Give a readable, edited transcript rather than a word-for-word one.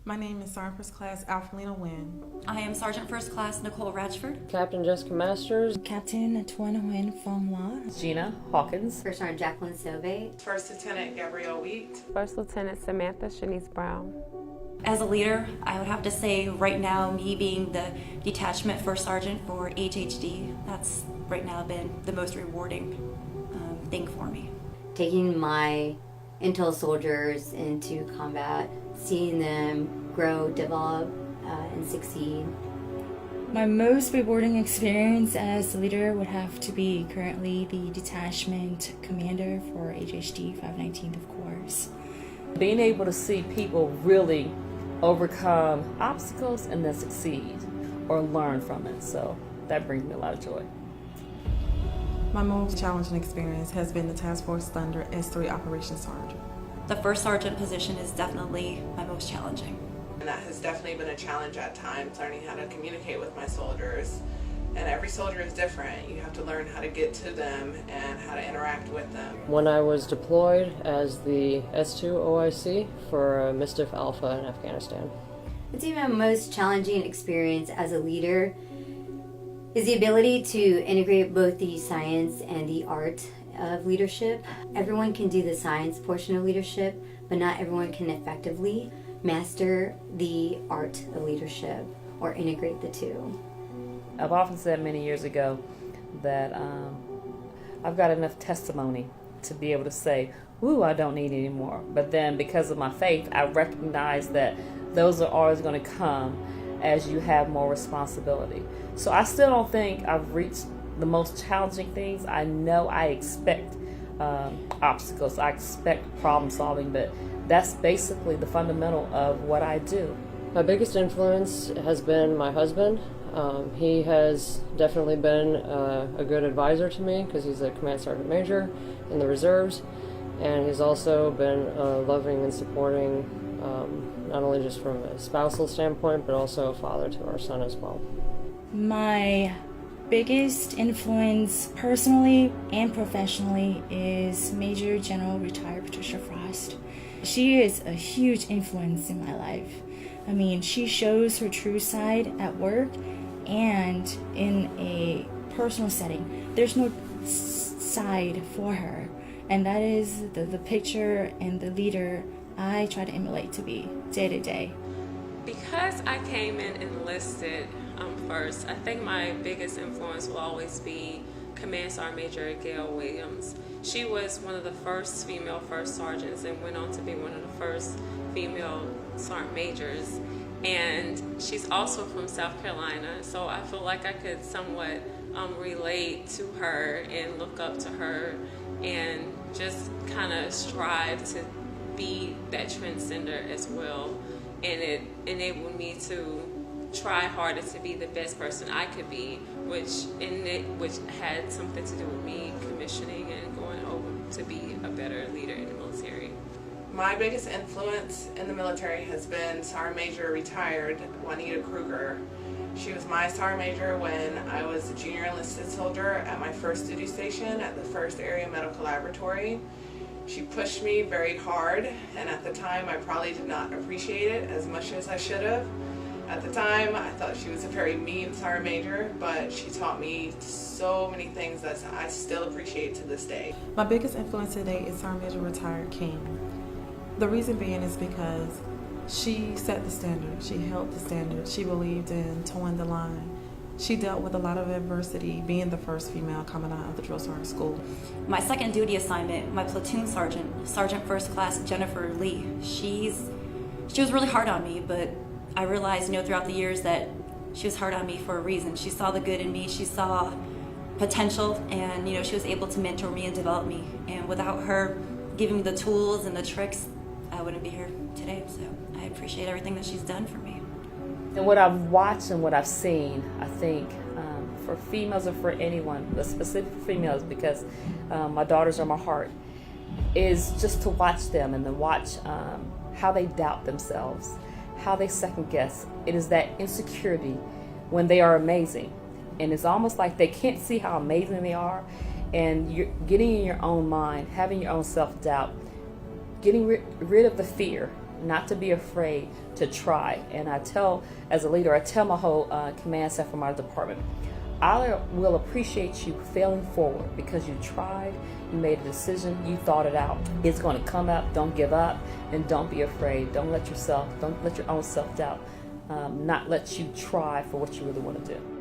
My name is Sergeant First Class Alphalina Wynn. I am Sergeant First Class Nicole Ratchford. Captain Jessica Masters. Captain Tuan Nguyen Phong La. Gina, Hawkins. First Sergeant Jacqueline Sauvé. First Lieutenant Gabrielle Wheat. First Lieutenant Samantha Shanice Brown. As a leader, I would have to say right now, me being the detachment first sergeant for HHD, that's right now been the most rewarding thing for me. Taking my intel soldiers into combat, seeing them grow, develop, and succeed. My most rewarding experience as a leader would have to be currently the detachment commander for HHD 519th, of course. Being able to see people really overcome obstacles and then succeed or learn from it. So that brings me a lot of joy. My most challenging experience has been the Task Force Thunder S3 Operations Sergeant. The first sergeant position is definitely my most challenging. And that has definitely been a challenge at times, learning how to communicate with my soldiers. And every soldier is different. You have to learn how to get to them and how to interact with them. When I was deployed as the S2 OIC for Mischief Alpha in Afghanistan. I'd say my most challenging experience as a leader is the ability to integrate both the science and the art of leadership. Everyone can do the science portion of leadership, but not everyone can effectively master the art of leadership or integrate the two. I've often said many years ago that I've got enough testimony to be able to say, "Ooh, I don't need any more." But then because of my faith, I recognize that those are always going to come as you have more responsibility. So I still don't think I've reached the most challenging things. I know I expect obstacles, I expect problem solving, but that's basically the fundamental of what I do. My biggest influence has been my husband. He has definitely been a good advisor to me because he's a command sergeant major in the reserves, and he's also been loving and supporting, not only just from a spousal standpoint, but also a father to our son as well. My biggest influence personally and professionally is Major General retired Patricia Frost. She is a huge influence in my life. I mean, she shows her true side at work and in a personal setting. There's no side for her, and that is the picture and the leader I try to emulate to be day to day. Because I came in enlisted first, I think my biggest influence will always be Command Sergeant Major Gail Williams. She was one of the first female first sergeants and went on to be one of the first female sergeant majors. And she's also from South Carolina, so I feel like I could somewhat relate to her and look up to her and just kind of strive to be that transcender as well. And it enabled me to try harder to be the best person I could be, which had something to do with me commissioning and going over to be a better leader in the military. My biggest influence in the military has been Sergeant Major retired Juanita Kruger. She was my Sergeant Major when I was a junior enlisted soldier at my first duty station at the 1st Area Medical Laboratory. She pushed me very hard, and at the time I probably did not appreciate it as much as I should have. At the time I thought she was a very mean Sergeant Major, but she taught me so many things that I still appreciate to this day. My biggest influence today is Sergeant Major retired King. The reason being is because she set the standard, she held the standard, she believed in towing the line. She dealt with a lot of adversity being the first female coming out of the drill sergeant school. My second duty assignment, my platoon sergeant, Sergeant First Class Jennifer Lee, she was really hard on me, but I realized, throughout the years that she was hard on me for a reason. She saw the good in me, she saw potential, and she was able to mentor me and develop me. And without her giving me the tools and the tricks, I wouldn't be here today. So I appreciate everything that she's done for me. And what I've watched and what I've seen, I think for females or for anyone, but specific for females because my daughters are my heart, is just to watch them and then watch how they doubt themselves, how they second guess. It is that insecurity when they are amazing. And it's almost like they can't see how amazing they are. And you're getting in your own mind, having your own self-doubt, getting rid of the fear not to be afraid to try. And I tell, as a leader, I tell my whole command staff from our department, I will appreciate you failing forward because you tried, you made a decision, you thought it out. It's going to come up. Don't give up, and don't be afraid. Don't let your own self-doubt not let you try for what you really want to do.